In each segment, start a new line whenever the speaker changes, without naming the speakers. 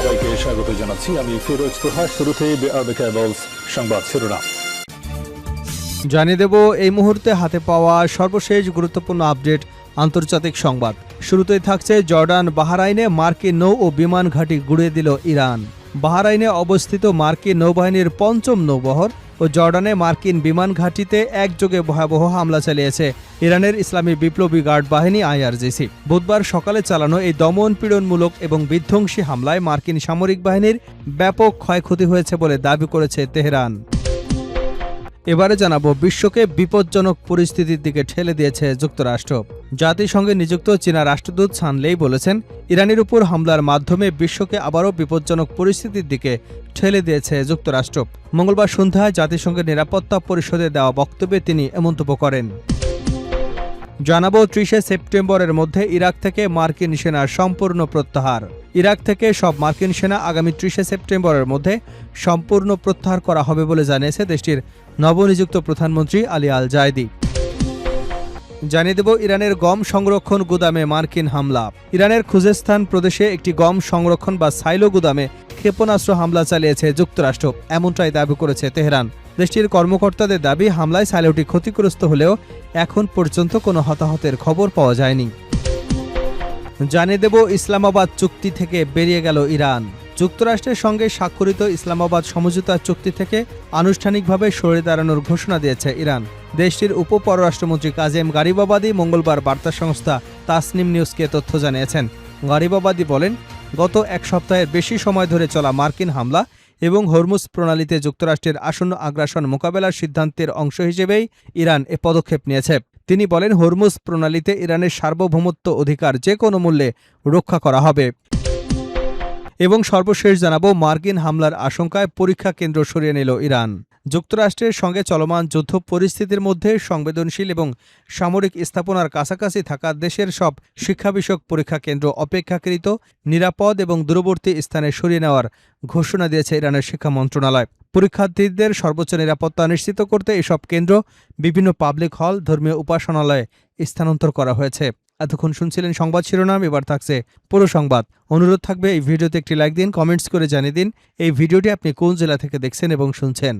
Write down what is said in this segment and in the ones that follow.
সবাইকে স্বাগত জানাচ্ছি। আমি ফিরোজ তোহা। শুরুতেই সংবাদ শিরোনাম
জানিয়ে দেব এই মুহূর্তে হাতে পাওয়া সর্বশেষ গুরুত্বপূর্ণ আপডেট আন্তর্জাতিক সংবাদ। শুরুতেই থাকছে জর্ডান বাহরাইনে মার্কিন নৌ ও বিমান ঘাঁটি গুঁড়িয়ে দিল ইরান। বাহরাইনে অবস্থিত মার্কিন নৌবাহিনীর পঞ্চম নৌবহর ও জর্ডানে মার্কিন বিমান ঘাঁটিতে একযোগে ভয়াবহ হামলা চালিয়েছে ইরানের ইসলামী বিপ্লবী গার্ড বাহিনী আইআরজিসি। বুধবার সকালে চালানো এই দমন পীড়নমূলক এবং বিধ্বংসী হামলায় মার্কিন সামরিক বাহিনীর ব্যাপক ক্ষয়ক্ষতি হয়েছে বলে দাবি করেছে তেহরান। এবারে জানাবো বিশ্বকে বিপজ্জনক পরিস্থিতির দিকে ঠেলে দিয়েছে যুক্তরাষ্ট্র। জাতিসংঘে নিযুক্ত চীনা রাষ্ট্রদূত সান লেই বলেছেন, ইরানের উপর হামলার মাধ্যমে বিশ্বকে আবারও বিপজ্জনক পরিস্থিতির দিকে ঠেলে দিয়েছে যুক্তরাষ্ট্র। মঙ্গলবার সন্ধ্যায় জাতিসংঘের নিরাপত্তা পরিষদে দেওয়া বক্তব্যে তিনি এ মন্তব্য করেন। জানাবো 30 সেপ্টেম্বরের মধ্যে ইরাক থেকে মার্কিন সেনার সম্পূর্ণ প্রত্যাহার। ইরাক থেকে সব মার্কিন সেনা আগামী 30 সেপ্টেম্বরের মধ্যে সম্পূর্ণ প্রত্যাহার করা হবে বলে জানিয়েছে দেশটির নবনিযুক্ত প্রধানমন্ত্রী আলী আল জায়দি। জানিয়ে দেব ইরানের গম সংরক্ষণ গুদামে মার্কিন হামলা। ইরানের খুজেস্তান প্রদেশে একটি গম সংরক্ষণ বা সাইলো গুদামে ক্ষেপণাস্ত্র হামলা চালিয়েছে যুক্তরাষ্ট্র, এমনটাই দাবি করেছে তেহরান। দেশটির কর্মকর্তাদের দাবি, হামলায় সাইলোটি ক্ষতিগ্রস্ত হলেও এখন পর্যন্ত কোনো হতাহতের খবর পাওয়া যায়নি। জানিয়ে দেব ইসলামাবাদ চুক্তি থেকে বেরিয়ে গেল ইরান। যুক্তরাষ্ট্রের সঙ্গে স্বাক্ষরিত ইসলামাবাদ সমঝোতা চুক্তি থেকে আনুষ্ঠানিকভাবে সরে দাঁড়ানোর ঘোষণা দিয়েছে ইরান। দেশটির উপপররাষ্ট্রমন্ত্রী কাজেম গারিবাবাদী মঙ্গলবার বার্তা সংস্থা তাসনিম নিউজকে তথ্য জানিয়েছেন। গারিবাবাদী বলেন, গত এক সপ্তাহের বেশি সময় ধরে চলা মার্কিন হামলা এবং হরমুজ প্রণালীতে যুক্তরাষ্ট্রের আসন্ন আগ্রাসন মোকাবেলার সিদ্ধান্তের অংশ হিসেবেই ইরান এ পদক্ষেপ নিয়েছে। তিনি বলেন, হরমুজ প্রণালীতে ইরানের সার্বভৌমত্ব অধিকার যে কোনো মূল্যে রক্ষা করা হবে। এবং সর্বশেষ জানাবো মার্কিন হামলার আশঙ্কায় পরীক্ষা কেন্দ্র সরিয়ে নিল ইরান। যুক্তরাষ্ট্রের সঙ্গে চলমান যুদ্ধ পরিস্থিতির মধ্যে সংবেদনশীল এবং সামরিক স্থাপনার কাছাকাছি থাকা দেশের সব শিক্ষা বিষয়ক পরীক্ষা কেন্দ্র অপেক্ষাকৃত নিরাপদ এবং দূরবর্তী স্থানে সরিয়ে নেওয়ার ঘোষণা দিয়েছে ইরানের শিক্ষা মন্ত্রণালয়। পরীক্ষার্থীদের সর্বোচ্চ নিরাপত্তা নিশ্চিত করতে এসব কেন্দ্র বিভিন্ন পাবলিক হল, ধর্মীয় উপাসনালয়ে স্থানান্তর করা হয়েছে। এতক্ষণ শুনছিলেন সংবাদ শিরোনাম, এবার থাকছে পুরো সংবাদ। অনুরোধ থাকবে এই ভিডিওতে একটি লাইক দিন, কমেন্টস করে জানিয়ে দিন এই ভিডিওটি আপনি কোন জেলা থেকে দেখছেন এবং শুনছেন।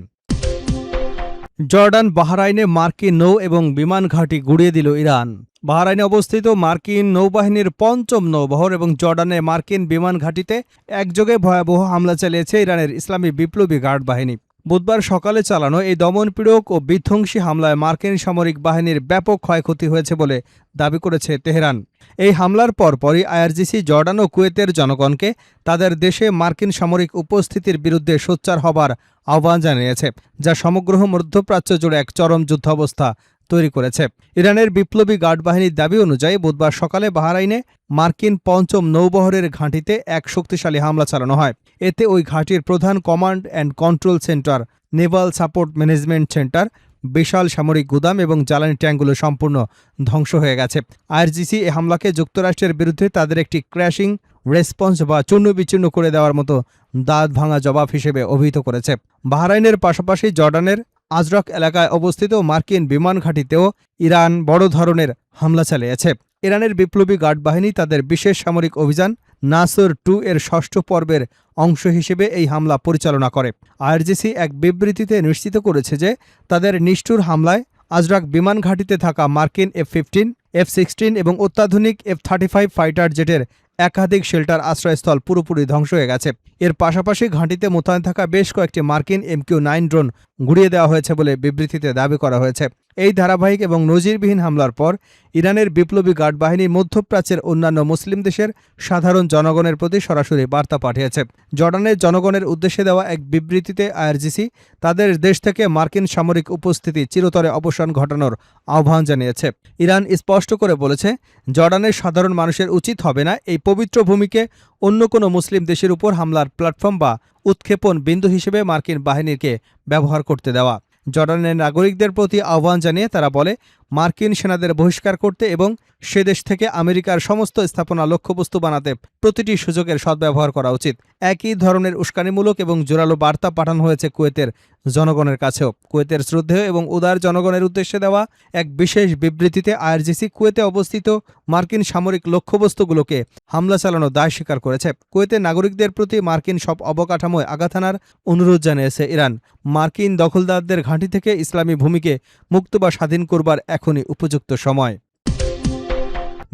জর্ডান বাহরাইনে মার্কিন নৌ এবং বিমান ঘাঁটি গুঁড়িয়ে দিল ইরান। বাহরাইনে অবস্থিত মার্কিন নৌবাহিনীর পঞ্চম নৌবহর এবং জর্ডানে মার্কিন বিমান ঘাঁটিতে একযোগে ভয়াবহ হামলা চালিয়েছে ইরানের ইসলামী বিপ্লবী গার্ড বাহিনী। বুধবার সকালে চালানো এই দমনপীড়ক ও বিধ্বংসী হামলায় মার্কিন সামরিক বাহিনীর ব্যাপক ক্ষয়ক্ষতি হয়েছে বলে দাবি করেছে তেহরান। এই হামলার পরপরই আইআরজিসি জর্ডান ও কুয়েতের জনগণকে তাদের দেশে মার্কিন সামরিক উপস্থিতির বিরুদ্ধে সোচ্চার হবার আহ্বান জানিয়েছে, যা সমগ্র মধ্যপ্রাচ্য জুড়ে এক চরম যুদ্ধাবস্থা তৈরি করেছে। ইরানের বিপ্লবী গার্ড বাহিনীর দাবি অনুযায়ী বুধবার সকালে বাহরাইনে মার্কিন পঞ্চম নৌবহরের ঘাঁটিতে এক শক্তিশালী হামলা চালানো হয়। এতে ওই ঘাঁটির প্রধান command and control centre, naval support management centre, বিশাল সামরিক গুদাম এবং জ্বালানি ট্যাঙ্কগুলো সম্পূর্ণ ধ্বংস হয়ে গেছে। আইআরজিসি এ হামলাকে যুক্তরাষ্ট্রের বিরুদ্ধে তাদের একটি ক্র্যাশিং রেসপন্স বা চূর্ণ বিচূর্ণ করে দেওয়ার মতো দাঁত ভাঙা জবাব হিসেবে অভিহিত করেছে। বাহরাইনের পাশাপাশি জর্ডানের আজরক এলাকায় অবস্থিত মার্কিন বিমান ঘাঁটিতেও ইরান বড় ধরনের হামলা চালিয়েছে। ইরানের বিপ্লবী গার্ড বাহিনী তাদের বিশেষ সামরিক অভিযান নাসর 2 এর 6ষ্ঠ পর্বের অংশ হিসেবে এই হামলা পরিচালনা করে। আইআরজিসি এক বিবৃতিতে নিশ্চিত করেছে যে তাদের নিষ্ঠুর হামলায় আজরাক বিমান ঘাঁটিতে থাকা মার্কিন F-15, F-16 এবং অত্যাধুনিক F-35 ফাইটার জেটের একাধিক শেল্টার আশ্রয়স্থল পুরোপুরি ধ্বংস হয়ে গেছে। এর পাশাপাশি ঘাঁটিতে মোতায়েন থাকা বেশ কয়েকটি মার্কিন MQ-9 ড্রোন গুঁড়িয়ে দেওয়া হয়েছে বলে বিবৃতিতে দাবি করা হয়েছে। এই ধারাবাহিক এবং নজিরবিহীন হামলার পর ইরানের বিপ্লবী গার্ড বাহিনী মধ্যপ্রাচ্যের অন্যান্য মুসলিম দেশের সাধারণ জনগণের প্রতি সরাসরি বার্তা পাঠিয়েছে। জর্ডানের জনগণের উদ্দেশ্যে দেওয়া এক বিবৃতিতে আইআরজিসি তাদের দেশ থেকে মার্কিন সামরিক উপস্থিতি চিরতরে অবসান ঘটানোর আহ্বান জানিয়েছে। ইরান স্পষ্ট করে বলেছে, জর্ডানের সাধারণ মানুষের উচিত হবে না এই পবিত্র ভূমিকে অন্য কোনো মুসলিম দেশের উপর হামলার প্ল্যাটফর্ম বা উৎক্ষেপণ বিন্দু হিসেবে মার্কিন বাহিনীকে ব্যবহার করতে দেওয়া। জর্ডানের নাগরিকদের প্রতি আহ্বান জানিয়ে তারা বলে, মার্কিন সেনাদের বহিষ্কার করতে এবং সে দেশ থেকে আমেরিকার সমস্ত স্থাপনা লক্ষ্যবস্তু বানাতে প্রতিটি সুযোগের সদ্ব্যবহার করা উচিত। একই ধরনের উস্কানিমূলক এবং জোরালো বার্তা পাঠানো হয়েছে কুয়েতের জনগণের কাছেও। কুয়েতের শ্রদ্ধেয় এবং উদার জনগণের উদ্দেশ্যে দেওয়া এক বিশেষ বিবৃতিতে আইআরজিসি কুয়েতে অবস্থিত মার্কিন সামরিক লক্ষ্যবস্তুগুলোকে হামলা চালানোর দায় স্বীকার করেছে। কুয়েতের নাগরিকদের প্রতি মার্কিন সব অবকাঠামোয় আঘাত হানার অনুরোধ জানিয়েছে ইরান। মার্কিন দখলদারদের ঘাঁটি থেকে ইসলামী ভূমিকে মুক্ত বা স্বাধীন করবার এখনই উপযুক্ত সময়।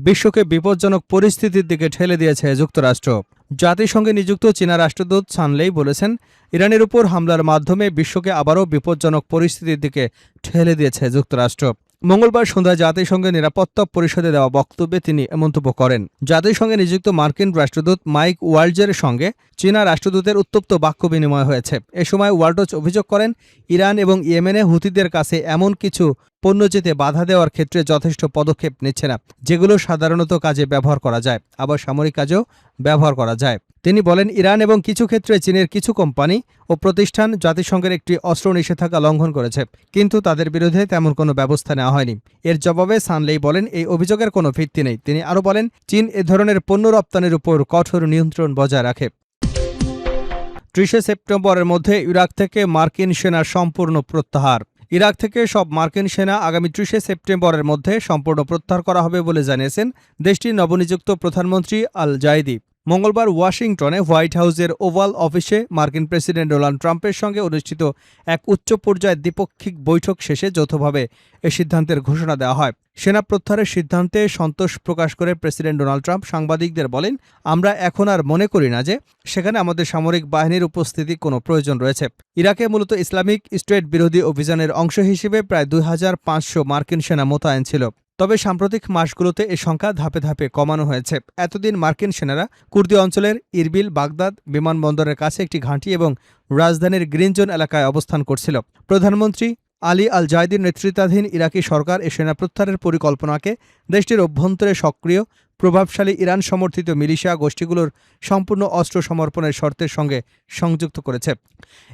বিশ্বকে বিপজ্জনক পরিস্থিতির দিকে ঠেলে দিয়েছে যুক্তরাষ্ট্র। জাতিসংঘে নিযুক্ত চীনা রাষ্ট্রদূত সানলেই বলেছেন, ইরানের উপর হামলার মাধ্যমে বিশ্বকে আবারও বিপজ্জনক পরিস্থিতির দিকে ঠেলে দিয়েছে যুক্তরাষ্ট্র। মঙ্গলবার সন্ধ্যায় জাতিসংঘের নিরাপত্তা পরিষদে দেওয়া বক্তব্যে তিনি এ মন্তব্য করেন। জাতিসংঘে নিযুক্ত মার্কিন রাষ্ট্রদূত মাইক ওয়াল্টজের সঙ্গে চীনা রাষ্ট্রদূতের উত্তপ্ত বাক্য বিনিময় হয়েছে। এ সময় ওয়াল্টজ অভিযোগ করেন, ইরান এবং ইয়েমেনে হুতিদের কাছে এমন কিছু পণ্য যেতে বাধা দেওয়ার ক্ষেত্রে যথেষ্ট পদক্ষেপ নিচ্ছে না, যেগুলো সাধারণত কাজে ব্যবহার করা যায়, আবার সামরিক কাজেও ব্যবহার করা যায়। তিনি বলেন, ইরান এবং কিছু ক্ষেত্রে চীনের কিছু কোম্পানি ও প্রতিষ্ঠান জাতিসংঘের একটি অস্ত্র নিষেধাজ্ঞা লঙ্ঘন করেছে, কিন্তু তাদের বিরুদ্ধে তেমন কোনো ব্যবস্থা নেওয়া হয়নি। এর জবাবে সানলেই বলেন, এই অভিযোগের কোনো ভিত্তি নেই। তিনি আরও বলেন, চীন এ ধরনের পণ্য রপ্তানির উপর কঠোর নিয়ন্ত্রণ বজায় রাখে। 30 সেপ্টেম্বরের মধ্যে ইরাক থেকে মার্কিন সেনার সম্পূর্ণ প্রত্যাহার। ইরাক থেকে সব মার্কিন সেনা আগামী 30 সেপ্টেম্বরের মধ্যে সম্পূর্ণ প্রত্যাহার করা হবে বলে জানিয়েছেন দেশটির নবনিযুক্ত প্রধানমন্ত্রী আল জাইদি। মঙ্গলবার ওয়াশিংটনে হোয়াইট হাউসের ওভাল অফিসে মার্কিন প্রেসিডেন্ট ডোনাল্ড ট্রাম্পের সঙ্গে অনুষ্ঠিত এক উচ্চ পর্যায়ের দ্বিপক্ষিক বৈঠক শেষে যৌথভাবে এ সিদ্ধান্তের ঘোষণা দেওয়া হয়। সেনা প্রত্যাহারের সিদ্ধান্তে সন্তোষ প্রকাশ করে প্রেসিডেন্ট ডোনাল্ড ট্রাম্প সাংবাদিকদের বলেন, আমরা এখন আর মনে করি না যে সেখানে আমাদের সামরিক বাহিনীর উপস্থিতি কোনো প্রয়োজন রয়েছে। ইরাকে মূলত ইসলামিক স্টেট বিরোধী অভিযানের অংশ হিসেবে প্রায় 2500 মার্কিন সেনা মোতায়েন ছিল। তবে সাম্প্রতিক মাসগুলোতে এ সংখ্যা ধাপে ধাপে কমানো হয়েছে। এতদিন মার্কিন সেনারা কুর্দি অঞ্চলের ইরবিল, বাগদাদ বিমানবন্দরের কাছে একটি ঘাঁটি এবং রাজধানীর গ্রিন জোন এলাকায় অবস্থান করছিল। প্রধানমন্ত্রী আলী আল জাইদির নেতৃত্বাধীন ইরাকি সরকার এ সেনা প্রত্যাহারের পরিকল্পনাকে দেশটির অভ্যন্তরে সক্রিয় প্রভাবশালী ইরান সমর্থিত মিলিশিয়া গোষ্ঠীগুলোর সম্পূর্ণ অস্ত্র সমর্পণের শর্তের সঙ্গে সংযুক্ত করেছে।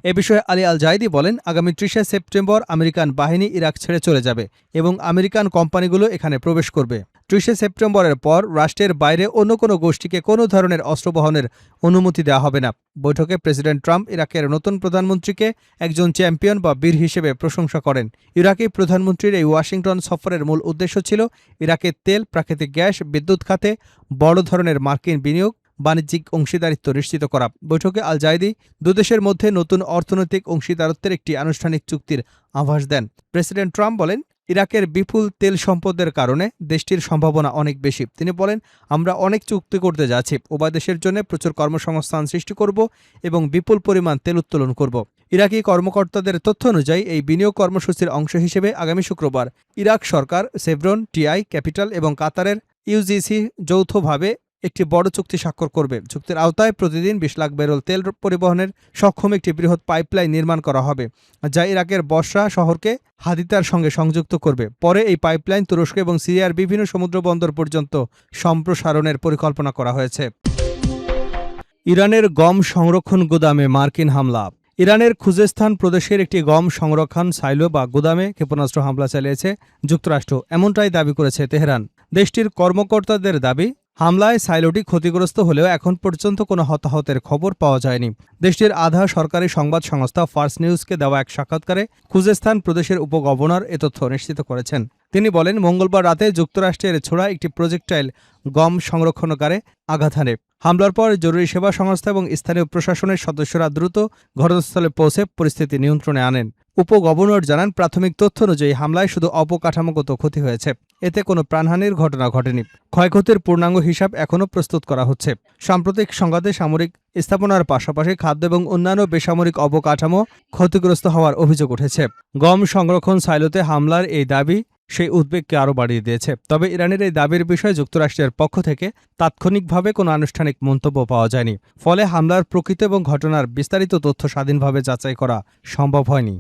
এ বিষয়ে আলী আল জাইদি বলেন, আগামী 30 সেপ্টেম্বর আমেরিকান বাহিনী ইরাক ছেড়ে চলে যাবে এবং আমেরিকান কোম্পানিগুলো এখানে প্রবেশ করবে। 30 সেপ্টেম্বরের পর রাষ্ট্রের বাইরে অন্য কোনো গোষ্ঠীকে কোনো ধরনের অস্ত্র বহনের অনুমতি দেওয়া হবে না। বৈঠকে প্রেসিডেন্ট ট্রাম্প ইরাকের নতুন প্রধানমন্ত্রীকে একজন চ্যাম্পিয়ন বা বীর হিসেবে প্রশংসা করেন। ইরাকি প্রধানমন্ত্রীর এই ওয়াশিংটন সফরের মূল উদ্দেশ্য ছিল ইরাকের তেল, প্রাকৃতিক গ্যাস, বিদ্যুৎ খাতে বড় ধরনের মার্কিন বিনিয়োগ, বাণিজ্যিক অংশীদারিত্ব নিশ্চিত করা। বৈঠকে আল জাইদি দুদেশের মধ্যে নতুন অর্থনৈতিক অংশীদারত্বের একটি আনুষ্ঠানিক চুক্তির আভাস দেন। প্রেসিডেন্ট ট্রাম্প বলেন, ইরাকের বিপুল তেল সম্পদের কারণে দেশটির সম্ভাবনা অনেক বেশি। তিনি বলেন, আমরা অনেক চুক্তি করতে যাচ্ছি, উভয় দেশের জন্য প্রচুর কর্মসংস্থান সৃষ্টি করব এবং বিপুল পরিমাণ তেল উত্তোলন করব। ইরাকি কর্মকর্তাদের তথ্য অনুযায়ী এই বিনিয়োগ কর্মসূচির অংশ হিসেবে আগামী শুক্রবার ইরাক সরকার, সেভরন, টিআই ক্যাপিটাল এবং কাতারের ইউজিসি যৌথভাবে একটি বড় চুক্তি স্বাক্ষর করবে। চুক্তির আওতায় প্রতিদিন 20 লাখ ব্যারেল তেল পরিবহনের সক্ষম একটি বৃহৎ পাইপলাইন নির্মাণ করা হবে, যা ইরাকের বসরা শহরকে হাদিতার সঙ্গে সংযুক্ত করবে। পরে এই পাইপলাইন তুরস্ক এবং সিরিয়ার বিভিন্ন সমুদ্র বন্দর পর্যন্ত সম্প্রসারণের পরিকল্পনা করা হয়েছে। ইরানের গম সংরক্ষণ গুদামে মার্কিন হামলা। ইরানের খুজেস্তান প্রদেশের একটি গম সংরক্ষণ সাইলো বা গুদামে ক্ষেপণাস্ত্র হামলা চালিয়েছে যুক্তরাষ্ট্র, এমনটাই দাবি করেছে তেহরান। দেশটির কর্মকর্তাদের দাবি, হামলায় সাইলোটি ক্ষতিগ্রস্ত হলেও এখন পর্যন্ত কোনো হতাহতের খবর পাওয়া যায়নি। দেশটির আধা সরকারি সংবাদ সংস্থা ফার্স নিউজকে দেওয়া এক সাক্ষাৎকারে খুজেস্তান প্রদেশের উপগভর্নর এ তথ্য নিশ্চিত করেছেন। তিনি বলেন, মঙ্গলবার রাতে যুক্তরাষ্ট্রের ছোড়া একটি প্রজেক্টাইল গম সংরক্ষণকারে আঘাত হানে। হামলার পর জরুরি সেবা সংস্থা এবং স্থানীয় প্রশাসনের সদস্যরা দ্রুত ঘটনাস্থলে পৌঁছে পরিস্থিতি নিয়ন্ত্রণে আনেন। উপগভর্নর জানান, প্রাথমিক তথ্য অনুযায়ী হামলায় শুধু অবকাঠামোগত ক্ষতি হয়েছে, এতে কোনো প্রাণহানির ঘটনা ঘটেনি। ক্ষয়ক্ষতির পূর্ণাঙ্গ হিসাব এখনও প্রস্তুত করা হচ্ছে। সাম্প্রতিক সংঘাতে সামরিক স্থাপনার পাশাপাশি খাদ্য এবং অন্যান্য বেসামরিক অবকাঠামো ক্ষতিগ্রস্ত হওয়ার অভিযোগ উঠেছে। গম সংরক্ষণ সাইলোতে হামলার এই দাবি সেই উদ্বেগকে আরও বাড়িয়ে দিয়েছে। তবে ইরানের এই দাবির বিষয়ে যুক্তরাষ্ট্রের পক্ষ থেকে তাৎক্ষণিকভাবে কোনো আনুষ্ঠানিক মন্তব্য পাওয়া যায়নি। ফলে হামলার প্রকৃত এবং ঘটনার বিস্তারিত তথ্য স্বাধীনভাবে যাচাই করা সম্ভব হয়নি।